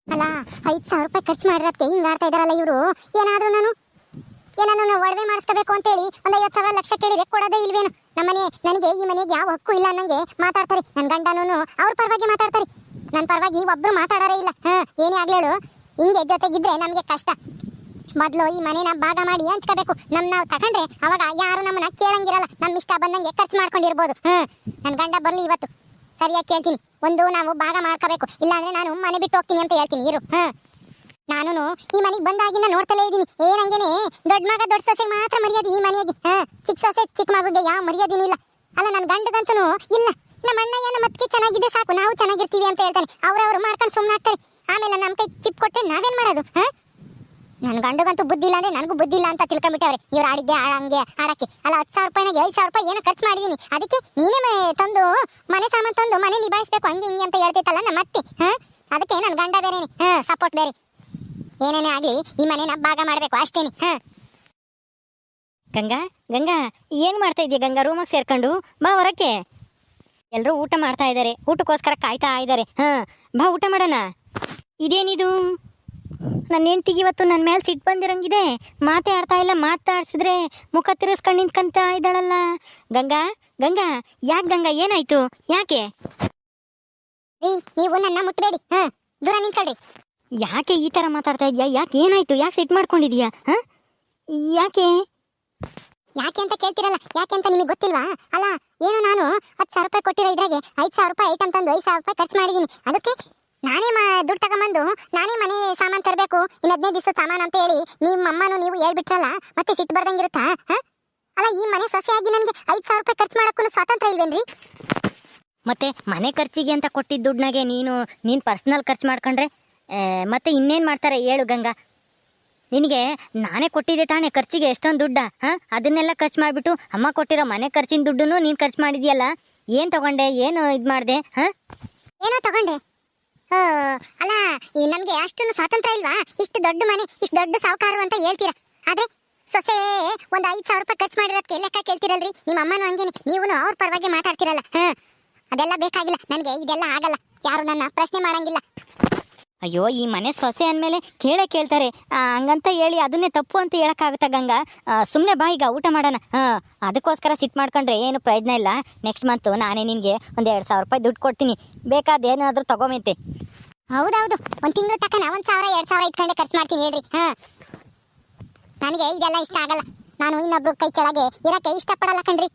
ಅಲ್ಲ 5,000 ರೂಪಾಯಿ ಖರ್ಚು ಮಾಡಿರೋದಕ್ಕೆ ಹಿಂಗ್ ಆಡ್ತಾ ಇದಾರಲ್ಲ ಇವರು. ಏನಾದ್ರೂ ನಾನು ಒಡವೆ ಮಾಡಿಸ್ಕೋಬೇಕು ಅಂತೇಳಿ ಒಂದು 50,000 ಲಕ್ಷ ಕೇಳಿದ್ರೆ ಕೊಡೋದೇ ಇಲ್ವೇನು? ನಮ್ಮನೆ ನನಗೆ ಈ ಮನೆಗೆ ಯಾವ ಹಕ್ಕು ಇಲ್ಲ ಅನ್ನಂಗೆ ಮಾತಾಡ್ತಾರೆ. ನನ್ನ ಗಂಡನೂ ಅವ್ರ ಪರವಾಗಿ ಮಾತಾಡ್ತಾರೆ, ನನ್ನ ಪರವಾಗಿ ಒಬ್ರು ಮಾತಾಡೋರೇ ಇಲ್ಲ. ಏನೇ ಆಗ್ಲೇಳು ಹಿಂಗೆ ಜೊತೆಗಿದ್ರೆ ನಮಗೆ ಕಷ್ಟ. ಮೊದಲು ಈ ಮನೇನ ಭಾಗ ಮಾಡಿ ಹಂಚ್ಕೋಬೇಕು. ನಾವು ತಗೊಂಡ್ರೆ ಅವಾಗ ಯಾರು ನಮ್ಮನ್ನ ಕೇಳಂಗಿರಲ್ಲ, ನಮ್ಮ ಇಷ್ಟ ಬಂದಂಗೆ ಖರ್ಚು ಮಾಡ್ಕೊಂಡಿರ್ಬೋದು. ನನ್ನ ಗಂಡ ಬರ್ಲಿ ಇವತ್ತು, ಸರಿಯಾಗಿ ಕೇಳ್ತೀನಿ. ಒಂದು ನಾವು ಭಾಗ ಮಾಡ್ಕೋಬೇಕು, ಇಲ್ಲಾಂದ್ರೆ ನಾನು ಮನೆ ಬಿಟ್ಟು ಹೋಗ್ತೀನಿ ಅಂತ ಹೇಳ್ತೀನಿ. ಇರು. ನಾನು ಈ ಮನೆಗೆ ಬಂದಾಗಿಂದ ನೋಡ್ತಲೇ ಇದ್ದೀನಿ. ಏನಂಗೇನೆ ದೊಡ್ಡ ಮಗ ದೊಡ್ಡ ಸೊಸೆಗೆ ಮಾತ್ರ ಮರ್ಯಾದೆ ಈ ಮನೆಗೆ. ಚಿಕ್ಕ ಸೊಸೆ ಚಿಕ್ಕ ಮಗುಗೆ ಯಾವ ಮರ್ಯಾದೆನೂ ಇಲ್ಲ. ಅಲ್ಲ ನನ್ನ ಗಂಡಗಂತೂ ಇಲ್ಲ, ನಮ್ಮ ಅಣ್ಣಯ್ಯ ನಮ್ಮ ಅತ್ತಿಗೆ ಚೆನ್ನಾಗಿದೆ ಸಾಕು, ನಾವು ಚೆನ್ನಾಗಿರ್ತೀವಿ ಅಂತ ಹೇಳ್ತಾನೆ. ಅವ್ರವ್ರು ಮಾಡ್ಕೊಂಡು ಸುಮ್ಮನೆ ಆಗ್ತಾರೆ. ಆಮೇಲೆ ನಮ್ಮ ಕೈ ಚಿಪ್ ಕೊಟ್ಟರೆ ನಾವೇನ್ ಮಾಡೋದು? ನನ್ನ ಗಂಡಗಂತೂ ಬುದ್ಧಿ ಇಲ್ಲ ಅಂದ್ರೆ ನನಗೂ ಬುದ್ಧಿ ಇಲ್ಲ ಅಂತ ತಿಳ್ಕೊಂಬಿಟ್ಟವ್ರೆ. ಇವ್ರು ಆಡಿದ್ದೆ ಹಂಗೆ ಆಡಕ್ಕೆ. ಅಲ್ಲ 10,000 ರೂಪಾಯಿನಾಗ 5,000 ರೂಪಾಯಿ ಏನೋ ಖರ್ಚು ಮಾಡಿದೀನಿ, ಅದಕ್ಕೆ ನೀನೇ ತಂದು ಮನೆ ಸಾಮಾನು ತಂದು ಮನೆ ನಿಭಾಯಿಸ್ಬೇಕು ಹಂಗೆ ಹಿಂಗೆ ಅಂತ ಹೇಳ್ತೈತಲ್ಲ ನಮ್ಮ ಅತ್ತೆ. ಅದಕ್ಕೆ ನನ್ನ ಗಂಡ ಬೇರೆನೆ, ಸಪೋರ್ಟ್ ಬೇರೆ. ಏನೇನೇ ಆಗ್ಲಿ ಈ ಮನೆನ ಭಾಗ ಮಾಡ್ಬೇಕು ಅಷ್ಟೇನೆ. ಗಂಗಾ ಗಂಗಾ ಏನ್ ಮಾಡ್ತಾ ಇದೀಯ ಗಂಗಾ? ರೂಮಾಗ ಸೇರ್ಕೊಂಡು ಬಾ ಹೊರಕ್ಕೆ. ಎಲ್ಲರೂ ಊಟ ಮಾಡ್ತಾ ಇದ್ದಾರೆ, ಊಟಕ್ಕೋಸ್ಕರ ಕಾಯ್ತಾ ಇದ್ದಾರೆ. ಬಾ ಊಟ ಮಾಡೋಣ. ಇದೇನಿದು, ನನ್ನ ಹೆಂಡ್ತಿಗೆ ಇವತ್ತು ನನ್ನ ಮೇಲೆ ಸಿಟ್ಟು ಬಂದಿರಂಗಿದೆ. ಮಾತೇ ಆಡ್ತಾ ಇಲ್ಲ, ಮಾತಾಡ್ಸಿದ್ರೆ ಮುಖ ತಿರ್ಸ್ಕೊಂಡು ನಿಂತ್ಕೊಂತ ಇದ್ದಾಳಲ್ಲ. ಗಂಗಾ ಗಂಗಾ ಯಾಕೆ ಗಂಗಾ, ಏನಾಯ್ತು? ಯಾಕೆ ನೀವು ನನ್ನ ಮುಟ್ಬೇಡಿ, ದೂರ ನಿಂತ್ಕೊಳ್ರಿ. ಯಾಕೆ ಈ ಥರ ಮಾತಾಡ್ತಾ ಇದೆಯಾ? ಯಾಕೆ ಏನಾಯ್ತು? ಯಾಕೆ ಸಿಟ್ಟು ಮಾಡ್ಕೊಂಡಿದ್ಯಾ? ಯಾಕೆ ಯಾಕೆ ಅಂತ ಕೇಳ್ತಿರಲ್ಲ, ಯಾಕೆ ಅಂತ ನಿಮಗೆ ಗೊತ್ತಿಲ್ವಾ? ಅಲ್ಲ ಏನು ನಾನು 10,000 ರೂಪಾಯಿ ಕೊಟ್ಟಿರೋ ಇದ್ರಾಗೆ 5,000 ರೂಪಾಯಿ ಐಟಮ್ ತಂದು 5,000 ರೂಪಾಯಿ ಖರ್ಚು ಮಾಡಿದ್ದೀನಿ. ಅದಕ್ಕೆ ನಾನೇ ದುಡ್ಡು ತಗೊಂಬಂದು ನಾನೇ ಮನೆ ಸಾಮಾನು ತರಬೇಕು, ಇನ್ನು 15 ದಿವಸ ಸಾಮಾನು ಅಂತ ಹೇಳಿ ನಿಮ್ಮ ಅಮ್ಮನೂ ನೀವು ಹೇಳ್ಬಿಟ್ರಲ್ಲ, ಮತ್ತೆ ಸಿಟ್ಟು ಬರ್ದಂಗಿರುತ್ತಾ? ಅಲ್ಲ ಈ ಮನೆ ಸೊಸೆಯಾಗಿ ನನಗೆ 5,000 ರೂಪಾಯಿ ಖರ್ಚು ಮಾಡೋಕ್ಕೂ ಸ್ವಾತಂತ್ರ್ಯ ಇಲ್ವೇನ್ರಿ? ಮತ್ತೆ ಮನೆ ಖರ್ಚಿಗೆ ಅಂತ ಕೊಟ್ಟಿದ್ದ ದುಡ್ಡನಾಗೆ ನೀನು ಪರ್ಸ್ನಲ್ ಖರ್ಚು ಮಾಡ್ಕೊಂಡ್ರೆ ಮತ್ತೆ ಇನ್ನೇನು ಮಾಡ್ತಾರೆ ಹೇಳು ಗಂಗಾ? ನಿನಗೆ ನಾನೇ ಕೊಟ್ಟಿದ್ದೆ ತಾನೇ ಖರ್ಚಿಗೆ ಎಷ್ಟೊಂದು ದುಡ್ಡ? ಅದನ್ನೆಲ್ಲ ಖರ್ಚು ಮಾಡಿಬಿಟ್ಟು ಅಮ್ಮ ಕೊಟ್ಟಿರೋ ಮನೆ ಖರ್ಚಿನ ದುಡ್ಡನ್ನು ನೀನು ಖರ್ಚು ಮಾಡಿದ್ಯಲ್ಲ. ಏನು ತಗೊಂಡೆ, ಏನು ಇದು ಮಾಡಿದೆ? ಏನೋ ತಗೊಂಡೆ. ಅಲ್ಲ ನಮಗೆ ಅಷ್ಟೊಂದು ಸ್ವಾತಂತ್ರ್ಯ ಇಲ್ವಾ? ಇಷ್ಟು ದೊಡ್ಡ ಮನೆ, ಇಷ್ಟು ದೊಡ್ಡ ಸಾಹುಕಾರರು ಅಂತ ಹೇಳ್ತೀರಾ, ಆದ್ರೆ ಸೊಸೆ ಒಂದು 5,000 ರೂಪಾಯಿ ಖರ್ಚು ಮಾಡಿರೋದಕ್ಕೆ ಲೆಕ್ಕ ಕೇಳ್ತಿರಲ್ರಿ. ನಿಮ್ಮ ಅಮ್ಮನೂ ಹಂಗೇನೆ, ನೀವು ಅವ್ರ ಪರವಾಗಿ ಮಾತಾಡ್ತಿರಲ್ಲ. ಅದೆಲ್ಲ ಬೇಕಾಗಿಲ್ಲ ನನಗೆ, ಇದೆಲ್ಲ ಆಗಲ್ಲ, ಯಾರು ನನ್ನ ಪ್ರಶ್ನೆ ಮಾಡಂಗಿಲ್ಲ. ಅಯ್ಯೋ, ಈ ಮನೆ ಸೊಸೆ ಅಂದಮೇಲೆ ಕೇಳ್ತಾರೆ. ಹಂಗಂತ ಹೇಳಿ ಅದನ್ನೇ ತಪ್ಪು ಅಂತ ಹೇಳೋಕ್ಕಾಗುತ್ತಾ ಗಂಗಾ? ಸುಮ್ಮನೆ ಬಾ, ಈಗ ಊಟ ಮಾಡೋಣ. ಅದಕ್ಕೋಸ್ಕರ ಸಿಟ್ಟು ಮಾಡ್ಕೊಂಡ್ರೆ ಏನು ಪ್ರಯೋಜನ ಇಲ್ಲ. ನೆಕ್ಸ್ಟ್ ಮಂತು ನಾನೇ ನಿನಗೆ ಒಂದು 2,000 ರೂಪಾಯಿ ದುಡ್ಡು ಕೊಡ್ತೀನಿ, ಬೇಕಾದ ಏನಾದರೂ ತಗೊಂಬೈತೆ. ಹೌದೌದು, ಒಂದು ತಿಂಗಳು ತಕ್ಕ 1,000 2,000 ಇಟ್ಕೊಂಡೆ ಖರ್ಚು ಮಾಡ್ತೀನಿ ಹೇಳ್ರಿ. ನನಗೆ ಇದೆಲ್ಲ ಇಷ್ಟ ಆಗಲ್ಲ. ನಾನು ಇನ್ನೊಬ್ರು ಕೈ ಕೆಳಗೆ ಇರೋಕ್ಕೆ ಇಷ್ಟಪಡಲ್ಲ ಕಣ್ರಿ.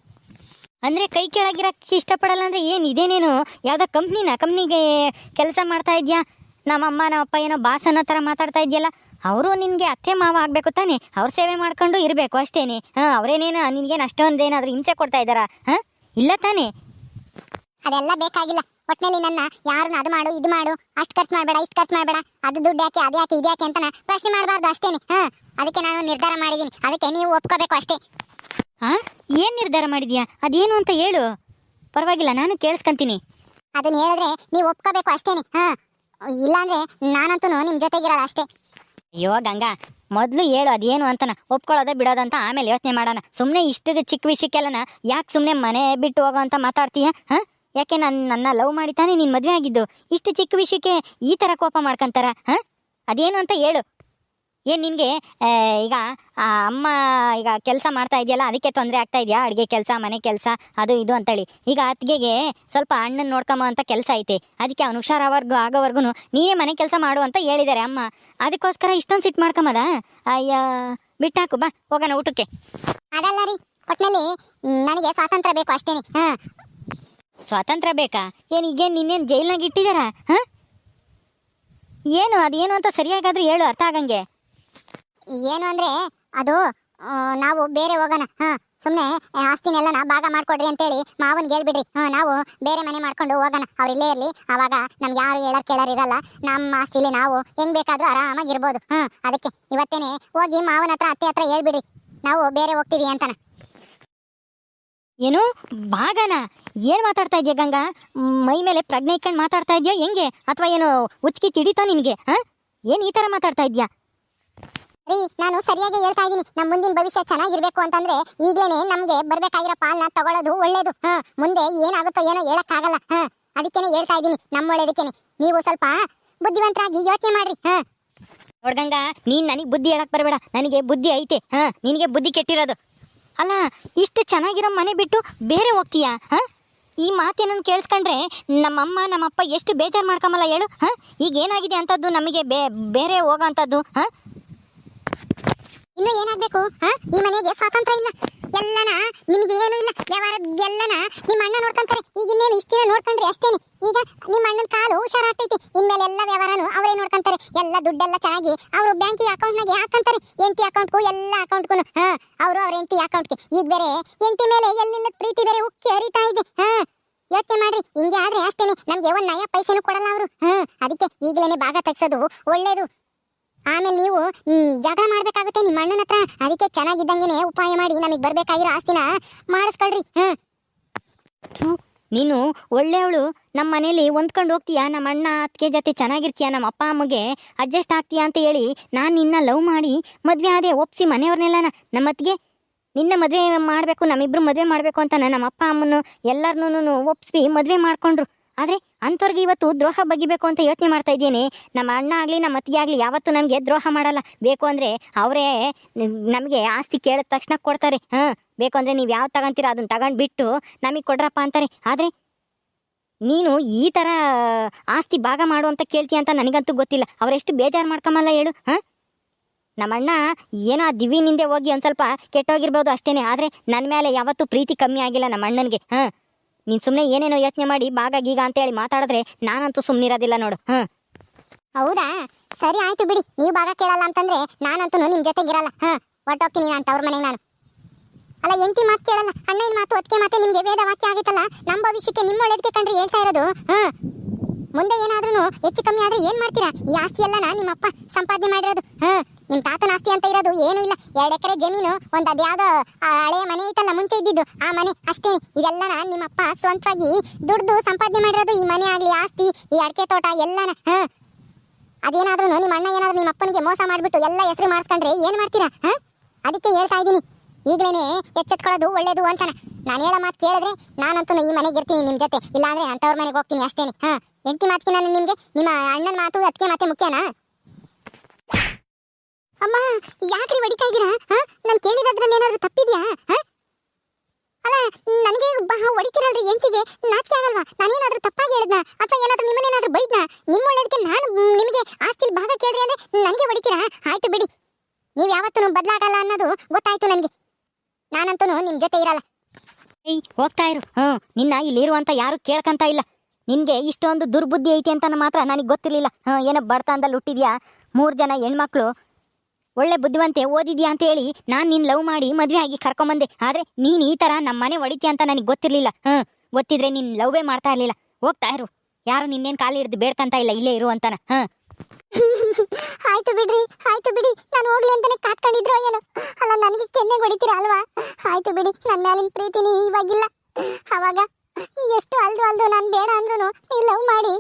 ಅಂದರೆ ಕೈ ಕೆಳಗಿರೋಕ್ಕೆ ಇಷ್ಟಪಡಲ್ಲ ಅಂದರೆ ಏನು? ಇದೇನೇನು ಯಾವುದೋ ಕಂಪ್ನಿಗೆ ಕೆಲಸ ಮಾಡ್ತಾ ಇದೆಯಾ? ನಮ್ಮಮ್ಮ ನಮ್ಮಪ್ಪ ಏನೋ ಬಾಸ್ ಅನ್ನೋ ಥರ ಮಾತಾಡ್ತಾ ಇದೆಯಲ್ಲ. ಅವರು ನಿನಗೆ ಅತ್ತೆ ಮಾವ ಆಗಬೇಕು ತಾನೆ, ಅವ್ರ ಸೇವೆ ಮಾಡ್ಕೊಂಡು ಇರಬೇಕು ಅಷ್ಟೇನೆ. ಅವರೇನೇನು ನಿನಗೇನು ಅಷ್ಟೊಂದೇನಾದರೂ ಹಿಂಸೆ ಕೊಡ್ತಾ ಇದ್ದಾರಾ? ಇಲ್ಲ ತಾನೇ? ಅದೆಲ್ಲ ಬೇಕಾಗಿಲ್ಲ. ಒಟ್ಟಿನಲ್ಲಿ ನನ್ನ ಯಾರನ್ನ ಅದು ಮಾಡು ಇದು ಮಾಡು, ಅಷ್ಟು ಖರ್ಚು ಮಾಡಬೇಡ ಇಷ್ಟು ಖರ್ಚು ಮಾಡಬೇಡ, ಅದು ದುಡ್ಡು ಯಾಕೆ ಅದು ಯಾಕೆ ಇದು ಯಾಕೆ ಅಂತ ಪ್ರಶ್ನೆ ಮಾಡಬಾರ್ದು ಅಷ್ಟೇನೆ. ಅದಕ್ಕೆ ನಾನು ನಿರ್ಧಾರ ಮಾಡಿದ್ದೀನಿ, ಅದಕ್ಕೆ ನೀವು ಒಪ್ಕೋಬೇಕು ಅಷ್ಟೇ. ಏನು ನಿರ್ಧಾರ ಮಾಡಿದ್ಯಾ? ಅದೇನು ಅಂತ ಹೇಳು, ಪರವಾಗಿಲ್ಲ ನಾನು ಕೇಳಿಸ್ಕೊಂತೀನಿ. ಅದನ್ನ ಹೇಳಿದ್ರೆ ನೀವು ಒಪ್ಕೋಬೇಕು ಅಷ್ಟೇನೆ. ಇಲ್ಲಾಂದ್ರೆ ನಾನಂತೂ ನಿಮ್ಮ ಜೊತೆಗಿರಲ್ಲ ಅಷ್ಟೇ. ಅಯ್ಯೋ ಗಂಗಾ, ಮೊದಲು ಹೇಳು ಅದೇನು ಅಂತನ, ಒಪ್ಕೊಳ್ಳೋದೇ ಬಿಡೋದಂತ ಆಮೇಲೆ ಯೋಚನೆ ಮಾಡೋಣ. ಸುಮ್ಮನೆ ಇಷ್ಟು ಚಿಕ್ಕ ವಿಷಯಕ್ಕೆಲ್ಲನ ಯಾಕೆ ಸುಮ್ಮನೆ ಮನೆ ಬಿಟ್ಟು ಹೋಗೋ ಅಂತ ಮಾತಾಡ್ತೀಯ? ಯಾಕೆ ನನ್ನ ಲವ್ ಮಾಡಿ ತಾನೇ ನೀನು ಮದುವೆ ಆಗಿದ್ದು? ಇಷ್ಟು ಚಿಕ್ಕ ವಿಷಯಕ್ಕೆ ಈ ಥರ ಕೋಪ ಮಾಡ್ಕೊಂತಾರ? ಅದೇನು ಅಂತ ಹೇಳು. ಏನು ನಿನಗೆ ಈಗ ಅಮ್ಮ ಈಗ ಕೆಲಸ ಮಾಡ್ತಾ ಇದೆಯಲ್ಲ, ಅದಕ್ಕೆ ತೊಂದರೆ ಆಗ್ತಾ ಇದೆಯಾ? ಅಡುಗೆ ಕೆಲಸ, ಮನೆ ಕೆಲಸ, ಅದು ಇದು ಅಂತೇಳಿ. ಈಗ ಅತ್ತಿಗೆಗೆ ಸ್ವಲ್ಪ ಅಣ್ಣನ ನೋಡ್ಕೊಂಬ ಅಂತ ಕೆಲಸ ಐತೆ, ಅದಕ್ಕೆ ಅವ್ನು ಆಗೋವರೆಗೂ ನೀನೇ ಮನೆ ಕೆಲಸ ಮಾಡು ಅಂತ ಹೇಳಿದ್ದಾರೆ ಅಮ್ಮ. ಅದಕ್ಕೋಸ್ಕರ ಇಷ್ಟೊಂದು ಸಿಟ್ಟು ಮಾಡ್ಕೊಂಬದ? ಅಯ್ಯ ಬಿಟ್ಟಾಕು, ಬಾ ಹೋಗೋಣ ಊಟಕ್ಕೆ. ಅದಲ್ಲ ರೀ, ಒಟ್ಟಿನಲ್ಲಿ ನನಗೆ ಸ್ವಾತಂತ್ರ್ಯ ಬೇಕು ಅಷ್ಟೇನೆ. ಸ್ವಾತಂತ್ರ್ಯ ಬೇಕಾ? ಏನು ಈಗೇನು ನಿನ್ನೇನು ಜೈಲ್ನಾಗ ಇಟ್ಟಿದ್ದಾರಾ? ಏನು ಅದೇನು ಅಂತ ಸರಿಯಾಗಾದ್ರೂ ಹೇಳು, ಅರ್ಥ ಆಗಂಗೆ. ಏನು ಅಂದ್ರೆ ಅದು ನಾವು ಬೇರೆ ಹೋಗೋಣ. ಸುಮ್ಮನೆ ಆಸ್ತಿನೆಲ್ಲ ಭಾಗ ಮಾಡ್ಕೊಡ್ರಿ ಅಂತೇಳಿ ಮಾವನ್ಗೆ ಹೇಳ್ಬಿಡ್ರಿ. ನಾವು ಬೇರೆ ಮನೆ ಮಾಡ್ಕೊಂಡು ಹೋಗೋಣ, ಅವ್ರು ಇಲ್ಲೇ ಇರಲಿ. ಆವಾಗ ನಮ್ಗೆ ಯಾರು ಕೇಳೋರು ಇರಲ್ಲ, ನಮ್ಮ ಆಸ್ತಿಲಿ ನಾವು ಹೆಂಗ್ ಬೇಕಾದ್ರೂ ಆರಾಮಾಗಿರ್ಬೋದು. ಅದಕ್ಕೆ ಇವತ್ತೇನೆ ಹೋಗಿ ಮಾವನ ಹತ್ರ ಅತ್ತೆ ಹತ್ರ ಹೇಳ್ಬಿಡ್ರಿ, ನಾವು ಬೇರೆ ಹೋಗ್ತೀವಿ ಅಂತನ. ಏನು ಭಾಗನ? ಏನು ಮಾತಾಡ್ತಾ ಇದೆಯಾ ಗಂಗಾ? ಮೈ ಮೇಲೆ ಪ್ರಜ್ಞೆ ಇಟ್ಕೊಂಡು ಮಾತಾಡ್ತಾ ಇದೆಯಾ ಹೆಂಗೆ? ಅಥವಾ ಏನು ಉಚ್ಕಿ ತಿಡಿತಾ ನಿನಗೆ? ಏನು ಈ ಥರ ಮಾತಾಡ್ತಾ ಇದೆಯಾ? ರೀ, ನಾನು ಸರಿಯಾಗಿ ಹೇಳ್ತಾ ಇದ್ದೀನಿ. ನಮ್ಮ ಮುಂದಿನ ಭವಿಷ್ಯ ಚೆನ್ನಾಗಿರ್ಬೇಕು ಅಂತಂದ್ರೆ ಈಗಲೇ ನಮ್ಗೆ ಬರ್ಬೇಕಾಗಿರೋ ಪಾಲನ್ನ ತಗೊಳ್ಳೋದು ಒಳ್ಳೇದು. ಮುಂದೆ ಏನಾಗುತ್ತೋ ಏನೋ ಹೇಳಕ್ಕಾಗಲ್ಲ. ಅದಕ್ಕೇನೆ ಹೇಳ್ತಾ ಇದ್ದೀನಿ, ನಮ್ಮ ಒಳ್ಳೇದಕ್ಕೇನೆ. ನೀವು ಸ್ವಲ್ಪ ಬುದ್ಧಿವಂತರಾಗಿ ಯೋಚನೆ ಮಾಡ್ರಿ. ನೋಡ್ಗಂಗ ನೀನ್ ನನಗೆ ಬುದ್ಧಿ ಹೇಳಕ್ ಬರಬೇಡ, ನನಗೆ ಬುದ್ಧಿ ಐತೆ. ನಿನಗೆ ಬುದ್ಧಿ ಕೆಟ್ಟಿರೋದು. ಅಲ್ಲ, ಇಷ್ಟು ಚೆನ್ನಾಗಿರೋ ಮನೆ ಬಿಟ್ಟು ಬೇರೆ ಹೋಗ್ತೀಯಾ? ಈ ಮಾತೇನನ್ನು ಕೇಳಿಸ್ಕೊಂಡ್ರೆ ನಮ್ಮಮ್ಮ ನಮ್ಮಪ್ಪ ಎಷ್ಟು ಬೇಜಾರು ಮಾಡ್ಕೊಂಬಲ್ಲ ಹೇಳು. ಈಗ ಏನಾಗಿದೆ ಅಂತದ್ದು ನಮಗೆ ಬೇರೆ ಹೋಗೋ ಅಂಥದ್ದು. ಇನ್ನು ಏನಾಗ್ಬೇಕು? ಈ ಮನೆಗೆ ಸ್ವಾತಂತ್ರ್ಯ ಇಲ್ಲ, ಎಲ್ಲನ ನಿಮಗೆ ಏನು ಇಲ್ಲ, ವ್ಯವಹಾರ ಎಲ್ಲನ ನಿಮ್ಮ ಅಣ್ಣ ನೋಡ್ಕೊಂತಾರೆ. ಈಗ ಇನ್ನೇನು ಇಷ್ಟ ದಿನ ನೋಡ್ಕೊಂಡ್ರಿ ಅಷ್ಟೇನೆ. ಈಗ ನಿಮ್ಮ ಅಣ್ಣನ ಕಾಲು ಹುಷಾರಾಗ್ತೈತಿ, ಇನ್ಮೇಲೆ ಎಲ್ಲ ವ್ಯವಹಾರನು ಅವರೇ ನೋಡ್ಕೊಂತಾರೆ. ಎಲ್ಲ ದುಡ್ಡೆಲ್ಲ ಚೆನ್ನಾಗಿ ಅವರು ಬ್ಯಾಂಕಿಗೆ ಅಕೌಂಟ್ನಾಗೆ ಹಾಕಂತಾರೆ. ಎಂಟಿ ಅಕೌಂಟ್ಗೂ ಎಲ್ಲ ಅಕೌಂಟ್ಗೂ ಅವರು ಅವ್ರ ಎಂಟಿ ಅಕೌಂಟ್ಗೆ. ಈಗ ಬೇರೆ ಎಂಟಿ ಮೇಲೆ ಎಲ್ಲಿಲ್ಲ ಪ್ರೀತಿ ಬೇರೆ ಉಕ್ಕಿ ಹರಿತಾ ಇದೆ. ಯೋಚನೆ ಮಾಡ್ರಿ, ಹಿಂಗೆ ಆದ್ರೆ ಅಷ್ಟೇನೆ, ನಮ್ಗೆ ಒಂದ್ ನಯ ಪೈಸೆನೂ ಕೊಡಲ್ಲ ಅವರು. ಅದಕ್ಕೆ ಈಗಲೇನೆ ಭಾಗ ತೆಗ್ಸೋದು ಒಳ್ಳೇದು. ಆಮೇಲೆ ನೀವು ಜಗಳ ಮಾಡ್ಬೇಕಾಗುತ್ತೆ ನಿಮ್ಮ ಅಣ್ಣನ ಹತ್ರ. ಅದಕ್ಕೆ ಚೆನ್ನಾಗಿದ್ದಂಗೆನೆ ಉಪಾಯ ಮಾಡಿ ನಮಗೆ ಬರ್ಬೇಕಾಗಿರೋ ಆಸ್ತಿನ ಮಾಡಿಸ್ಕೊಳ್ರಿ. ನೀನು ಒಳ್ಳೆಯವಳು, ನಮ್ಮ ಮನೇಲಿ ಹೊಂದ್ಕೊಂಡು ಹೋಗ್ತೀಯಾ, ನಮ್ಮ ಅಣ್ಣ ಅತ್ತಿಗೆ ಜೊತೆ ಚೆನ್ನಾಗಿರ್ತೀಯಾ, ನಮ್ಮ ಅಪ್ಪ ಅಮ್ಮಗೆ ಅಡ್ಜಸ್ಟ್ ಆಗ್ತೀಯಾ ಅಂತ ಹೇಳಿ ನಾನು ನಿನ್ನ ಲವ್ ಮಾಡಿ ಮದುವೆ ಆದೆ, ಒಪ್ಸಿ ಮನೆಯವ್ರನ್ನೆಲ್ಲ ನಮ್ಮ ಅತ್ತಿಗೆ ನಿನ್ನ ಮದುವೆ ಮಾಡಬೇಕು, ನಮ್ಮಿಬ್ರು ಮದುವೆ ಮಾಡಬೇಕು ಅಂತ ನಮ್ಮ ಅಪ್ಪ ಅಮ್ಮನು ಎಲ್ಲರನ್ನೂ ಒಪ್ಸಿ ಮದುವೆ ಮಾಡಿಕೊಂಡ್ರು. ಆದರೆ ಅಂಥವ್ರಿಗೆ ಇವತ್ತು ದ್ರೋಹ ಬಗಿಬೇಕು ಅಂತ ಯೋಚನೆ ಮಾಡ್ತಾ ಇದ್ದೀನಿ. ನಮ್ಮ ಅಣ್ಣ ಆಗಲಿ ನಮ್ಮ ಅತ್ತಿಗೆ ಆಗಲಿ ಯಾವತ್ತೂ ನಮಗೆ ದ್ರೋಹ ಮಾಡಲ್ಲ. ಬೇಕು ಅಂದರೆ ಅವರೇ ನಮಗೆ ಆಸ್ತಿ ಕೇಳಿದ ತಕ್ಷಣ ಕೊಡ್ತಾರೆ. ಬೇಕು ಅಂದರೆ ನೀವು ಯಾವ್ದು ತಗೊಂತೀರ ಅದನ್ನು ತಗೊಂಡು ಬಿಟ್ಟು ನಮಗೆ ಕೊಡ್ರಪ್ಪ ಅಂತಾರೆ. ಆದರೆ ನೀನು ಈ ಥರ ಆಸ್ತಿ ಭಾಗ ಮಾಡು ಅಂತ ಕೇಳ್ತೀಯ ಅಂತ ನನಗಂತೂ ಗೊತ್ತಿಲ್ಲ. ಅವರೆಷ್ಟು ಬೇಜಾರು ಮಾಡ್ಕೊಂಬಲ್ಲ ಹೇಳು. ನಮ್ಮಣ್ಣ ಏನೋ ಆ ದಿವ್ಯನಿಂದೆ ಹೋಗಿ ಒಂದು ಸ್ವಲ್ಪ ಕೆಟ್ಟೋಗಿರ್ಬೋದು ಅಷ್ಟೇ, ಆದರೆ ನನ್ನ ಮೇಲೆ ಯಾವತ್ತೂ ಪ್ರೀತಿ ಕಮ್ಮಿ ಆಗಿಲ್ಲ ನಮ್ಮ ಅಣ್ಣನಿಗೆ. ನೀನು ಸುಮ್ಮನೆ ಏನೇನೋ ಯೋಚನೆ ಮಾಡಿ ಭಾಗ ಗೀಗ ಅಂತೇಳಿ ಮಾತಾಡಿದ್ರೆ ನಾನಂತೂ ಸುಮ್ಮನಿರೋದಿಲ್ಲ ನೋಡು. ಹೌದಾ, ಸರಿ ಆಯ್ತು ಬಿಡಿ. ನೀವು ಭಾಗ ಕೇಳಲ್ಲ ಅಂತಂದ್ರೆ ನಾನಂತೂ ನಿಮ್ಮ ಜೊತೆಗಿರಲ್ಲ. ಹೊರ್ಟೋಗ್ತೀನಿ ನಾನು ತವ್ರ ಮನೆಗೆ. ನಾನು ಅಲ್ಲ, ಎಂಟಿ ಮಾತು ಕೇಳಲ್ಲ, ಅಣ್ಣನ ಮಾತು ಅದಕ್ಕೆ ಮತ್ತೆ ನಿಮ್ಗೆ ವೇದ ವಾಕ್ಯ ಆಗಿತ್ತಲ್ಲ. ನಮ್ಮ ಭವಿಷ್ಯಕ್ಕೆ ನಿಮ್ಮ ಒಳ್ಳೇದಕ್ಕೆ ಕಂಡ್ರಿ ಹೇಳ್ತಾ ಇರೋದು. ಮುಂದೆ ಏನಾದ್ರೂ ಹೆಚ್ಚು ಕಮ್ಮಿ ಆದ್ರೆ ಏನ್ ಮಾಡ್ತೀರಾ? ಈ ಆಸ್ತಿ ಎಲ್ಲನ ನಿಮ್ಮಪ್ಪ ಸಂಪಾದನೆ ಮಾಡಿರೋದು. ನಿಮ್ ತಾತನ ಆಸ್ತಿ ಅಂತ ಇರೋದು ಏನೂ ಇಲ್ಲ. 2 ಎಕರೆ ಜಮೀನು, ಒಂದು ಅದ್ಯಾವುದೋ ಹಳೆಯ ಮನೆ ಐತಲ್ಲ ಮುಂಚೆ ಇದ್ದಿದ್ದು, ಆ ಮನೆ ಅಷ್ಟೇ. ಇದೆಲ್ಲನ ನಿಮ್ಮಪ್ಪ ಸ್ವಂತವಾಗಿ ದುಡ್ದು ಸಂಪಾದನೆ ಮಾಡಿರೋದು. ಈ ಮನೆ ಆಗ್ಲಿ, ಆಸ್ತಿ, ಈ ಅಡಿಕೆ ತೋಟ ಎಲ್ಲನ. ಅದೇನಾದ್ರೂ ನಿಮ್ಮ ಅಣ್ಣ ಏನಾದ್ರೂ ನಿಮ್ಮ ಅಪ್ಪನಿಗೆ ಮೋಸ ಮಾಡ್ಬಿಟ್ಟು ಎಲ್ಲ ಹೆಸರು ಮಾಡಿಸ್ಕೊಂಡ್ರೆ ಏನ್ ಮಾಡ್ತೀರಾ? ಅದಕ್ಕೆ ಹೇಳ್ತಾ ಇದ್ದೀನಿ, ಈಗಲೇನೆ ಎಚ್ಚೆತ್ಕೊಳ್ಳೋದು ಒಳ್ಳೇದು ಅಂತಾನ. ನಾನು ಹೇಳೋ ಮಾತು ಕೇಳಿದ್ರೆ ನಾನಂತೂ ಈ ಮನೆಗೆ ಇರ್ತೀನಿ ನಿಮ್ಮ ಜೊತೆ, ಇಲ್ಲಾಂದ್ರೆ ಅಂತವ್ರ ಮನೆಗೆ ಹೋಗ್ತೀನಿ ಅಷ್ಟೇನೆ. ಎಂಟಿ ಮಾತಿಗೆ ನಾನು ನಿಮ್ಗೆ ನಿಮ್ಮ ಅಣ್ಣನ ಮಾತು ಅದಕ್ಕೆ ಮತ್ತೆ ಮುಖ್ಯನಾ? ಅಮ್ಮ, ಯಾಕ್ರಿ ಹೊಡಿತಾ ಇದ್ದೀರಾ? ನಾನು ಕೇಳಿದ್ರಲ್ಲಿ ಏನಾದ್ರೂ ತಪ್ಪಿದ್ಯಾ? ಅಲ್ಲ, ನನಗೆ ಹೊಡಿತೀರಲ್ರಿ ಎಂಟಿಗೆ, ನಾಚಿಕೆ ಆಗಲ್ವಾ? ನಾನೇನಾದ್ರೂ ತಪ್ಪಾಗಿ ಹೇಳಿದ್ನಾ ಅಥವಾ ಏನಾದ್ರೂ ನಿಮ್ಮನ್ನೇನಾದ್ರೂ ಬೈದ್ನಾ? ನಿಮ್ಮ ಒಳ್ಳೇದಕ್ಕೆ ನಾನು ನಿಮಗೆ ಆಸ್ತಿ ಭಾಗ ಕೇಳ್ರಿ ಅಂದ್ರೆ ನನಗೆ ಹೊಡಿತೀರಾ? ಆಯ್ತು ಬಿಡಿ, ನೀವು ಯಾವತ್ತೂ ಬದಲಾಗಲ್ಲ ಅನ್ನೋದು ಗೊತ್ತಾಯ್ತು ನನಗೆ. ನಾನಂತೂ ನಿಮ್ಮ ಜೊತೆ ಇರಲ್ಲ. ಹೋಗ್ತಾ ಇರು. ನಿನ್ನ ಇಲ್ಲಿರುವಂತ ಯಾರು ಕೇಳ್ಕಂತ ಇಲ್ಲ. ನಿನ್ಗೆ ಇಷ್ಟೊಂದು ದುರ್ಬುದ್ಧಿ ಐತಿ ಅಂತ ಮಾತ್ರ ನನಗೆ ಗೊತ್ತಿರಲಿಲ್ಲ. ಏನೋ ಬಡತನದಲ್ಲಿ ಹುಟ್ಟಿದ್ಯಾ, 3 ಜನ ಹೆಣ್ಮಕ್ಳು, ಒಳ್ಳೆ ಬುದ್ಧಿವಂತೆ, ಓದಿದ್ಯಾ ಅಂತ ಹೇಳಿ ನಾನು ನಿನ್ನ ಲವ್ ಮಾಡಿ ಮದುವೆ ಆಗಿ ಕರ್ಕೊಂಬಂದೆ. ಆದರೆ ನೀನು ಈ ಥರ ನಮ್ಮ ಮನೆ ಹೊಡಿತೀಯ ಅಂತ ನನಗೆ ಗೊತ್ತಿರಲಿಲ್ಲ. ಗೊತ್ತಿದ್ರೆ ನೀನು ಲವ್ವೇ ಮಾಡ್ತಾ ಇರಲಿಲ್ಲ. ಹೋಗ್ತಾ ಇರು, ಯಾರು ನಿನ್ನೇನು ಕಾಲು ಹಿಡಿದು ಬೇಡ್ಕಂತ ಇಲ್ಲ, ಇಲ್ಲೇ ಇರು ಅಂತಾನ. ಆಯ್ತು ಬಿಡ್ರಿ, ಆಯ್ತು ಬಿಡಿ, ನಾನು ಹೋಗ್ಲಿ ಅಂತಾನೆ ಕಾತ್ಕೊಂಡಿದ್ರು ಏನೋ. ಅಲ್ಲ, ನನಗೆ ಕೆನ್ನೆ ಹೊಡಿತೀರಾ ಅಲ್ವಾ? ಆಯ್ತು ಬಿಡಿ, ನನ್ನ ಮೇಲಿನ ಪ್ರೀತಿನಿ ಇವಾಗಿಲ್ಲ. ಅವಾಗ ಎಷ್ಟು ಅಲ್ದು ನಾನು ಬೇಡ ಅಂದ್ರೂ ನೀವು ಲವ್ ಮಾಡಿ,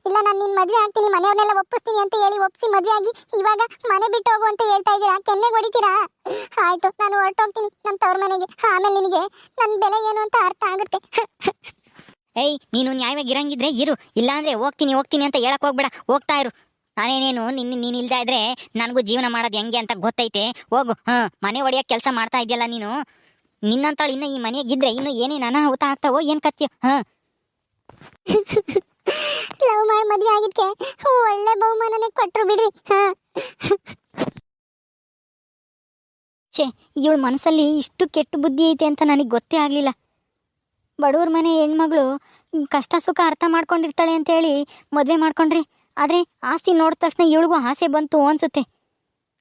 ಇಲ್ಲ ನಾನು ನಿನ್ನ ಮದುವೆ ಆಗ್ತೀನಿ, ಮನೆಯವ್ರನ್ನೆಲ್ಲ ಒಪ್ಪಿಸ್ತೀನಿ ಅಂತ ಹೇಳಿ ಒಪ್ಪಿಸಿ ಮದುವೆ ಆಗಿ ಇವಾಗ ಮನೆ ಬಿಟ್ಟು ಹೋಗು ಅಂತ ಹೇಳ್ತಾ ಇದ್ದೀರಾ? ಕೆನ್ನೆ ಹೊಡಿತೀರಾ? ಆಯ್ತು, ನಾನು ಹೊರಟೋಗ್ತೀನಿ ನಮ್ಮ ತವ್ರ ಮನೆಗೆ. ಆಮೇಲೆ ನಿನಗೆ ನನ್ನ ಬೆಲೆ ಏನು ಅಂತ ಅರ್ಥ ಆಗುತ್ತೆ. ನೀನು ನ್ಯಾಯವಾಗಿ ಇರಂಗಿದ್ರೆ ಇರು, ಇಲ್ಲಾಂದ್ರೆ ಹೋಗ್ತೀನಿ ಅಂತ ಹೇಳಕ್ ಹೋಗ್ಬೇಡ. ಹೋಗ್ತಾ ಇರು. ನಾನೇನೇನು ನೀನು ಇಲ್ದೇ ಇದ್ರೆ ನನಗೂ ಜೀವನ ಮಾಡೋದು ಹೆಂಗೆ ಅಂತ ಗೊತ್ತೈತೆ. ಹೋಗು. ಮನೆ ಹೊಡೆಯೋಕೆ ಕೆಲಸ ಮಾಡ್ತಾ ಇದೆಯಲ್ಲ ನೀನು. ನಿನ್ನಂತಾಳು ಇನ್ನು ಈ ಮನೆಯಾಗಿದ್ರೆ ಇನ್ನು ಏನೇನು ಅನಾಹುತ ಆಗ್ತಾವೋ ಏನು ಕತ್ತೀಯೋ. ಲವ್ ಮಾಡಿ ಮದುವೆ ಆಗಿದ್ಕೆ ಒಳ್ಳೆ ಬಹುಮಾನನೇ ಕೊಟ್ರು ಬಿಡ್ರಿ. ಇವಳ ಮನಸ್ಸಲ್ಲಿ ಇಷ್ಟು ಕೆಟ್ಟ ಬುದ್ಧಿ ಐತೆ ಅಂತ ನನಗೆ ಗೊತ್ತೇ ಆಗಲಿಲ್ಲ. ಬಡವ್ರ ಮನೆ ಹೆಣ್ಮಗಳು ಕಷ್ಟ ಸುಖ ಅರ್ಥ ಮಾಡ್ಕೊಂಡಿರ್ತಾಳೆ ಅಂತೇಳಿ ಮದುವೆ ಮಾಡ್ಕೊಂಡ್ರಿ. ಆದರೆ ಆಸ್ತಿ ನೋಡಿದ ತಕ್ಷಣ ಇವಳಿಗೂ ಆಸೆ ಬಂತು ಅನಿಸುತ್ತೆ.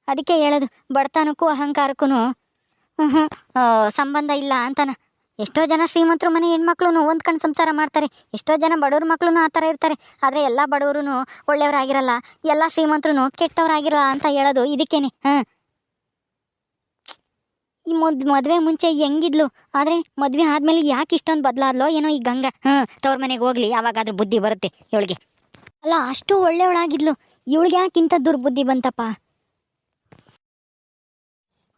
ಅದಕ್ಕೆ ಹೇಳೋದು, ಬಡತನಕ್ಕೂ ಅಹಂಕಾರಕ್ಕೂ ಸಂಬಂಧ ಇಲ್ಲ ಅಂತಾನ. ಎಷ್ಟೋ ಜನ ಶ್ರೀಮಂತರು ಮನೆ ಹೆಣ್ಮಕ್ಳು ಹೊಂದ್ಕೊಂಡು ಸಂಸಾರ ಮಾಡ್ತಾರೆ, ಎಷ್ಟೋ ಜನ ಬಡವ್ರ ಮಕ್ಳು ಆ ಥರ ಇರ್ತಾರೆ. ಆದರೆ ಎಲ್ಲ ಬಡವರು ಒಳ್ಳೆಯವರಾಗಿರಲ್ಲ, ಎಲ್ಲ ಶ್ರೀಮಂತರು ಕೆಟ್ಟವರಾಗಿರಲ್ಲ ಅಂತ ಹೇಳೋದು ಇದಕ್ಕೇನೆ. ಈ ಮದುವೆ ಮುಂಚೆ ಹೆಂಗಿದ್ಲು, ಆದರೆ ಮದುವೆ ಆದಮೇಲೆ ಯಾಕೆ ಇಷ್ಟೊಂದು ಬದಲಾದ್ಲೋ ಏನೋ ಈ ಗಂಗಾ. ತವ್ರ ಮನೆಗೆ ಹೋಗ್ಲಿ, ಅವಾಗಾದ್ರೂ ಬುದ್ಧಿ ಬರುತ್ತೆ ಇವಳಿಗೆ. ಅಲ್ಲ, ಅಷ್ಟು ಒಳ್ಳೆಯವಳಾಗಿದ್ಲು, ಇವಳಿಗೆ ಯಾಕಿಂತ ದುರ್ಬುದ್ಧಿ ಬಂತಪ್ಪ.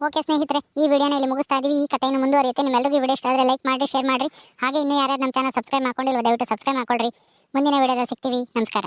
ಓಕೆ ಸ್ನೇಹಿತರೆ, ಈ ವಿಡಿಯೋನ ಇಲ್ಲಿ ಮುಗಿಸ್ತಾ ಇದೀವಿ. ಈ ಕಥೆಯನ್ನು ಮುಂದುವರಿಯುತ್ತೆ. ನಿಮ್ಮೆಲ್ಲರಿಗೂ ವಿಡಿಯೋ ಇಷ್ಟ ಆದರೆ ಲೈಕ್ ಮಾಡಿ, ಶೇರ್ ಮಾಡಿರಿ. ಹಾಗೆ ಇನ್ನೂ ಯಾರ್ಯಾರು ನಮ್ಮ ಚಾನಲ್ ಸಬ್ಸ್ಕ್ರೈಬ್ ಮಾಡ್ಕೊಂಡಿಲ್ಲ ದಯವಿಟ್ಟು ಸಬ್ಸ್ಕ್ರೈಬ್ ಮಾಡ್ಕೊಳ್ರಿ. ಮುಂದಿನ ವಿಡಿಯೋದಲ್ಲಿ ಸಿಗ್ತೀವಿ. ನಮಸ್ಕಾರ.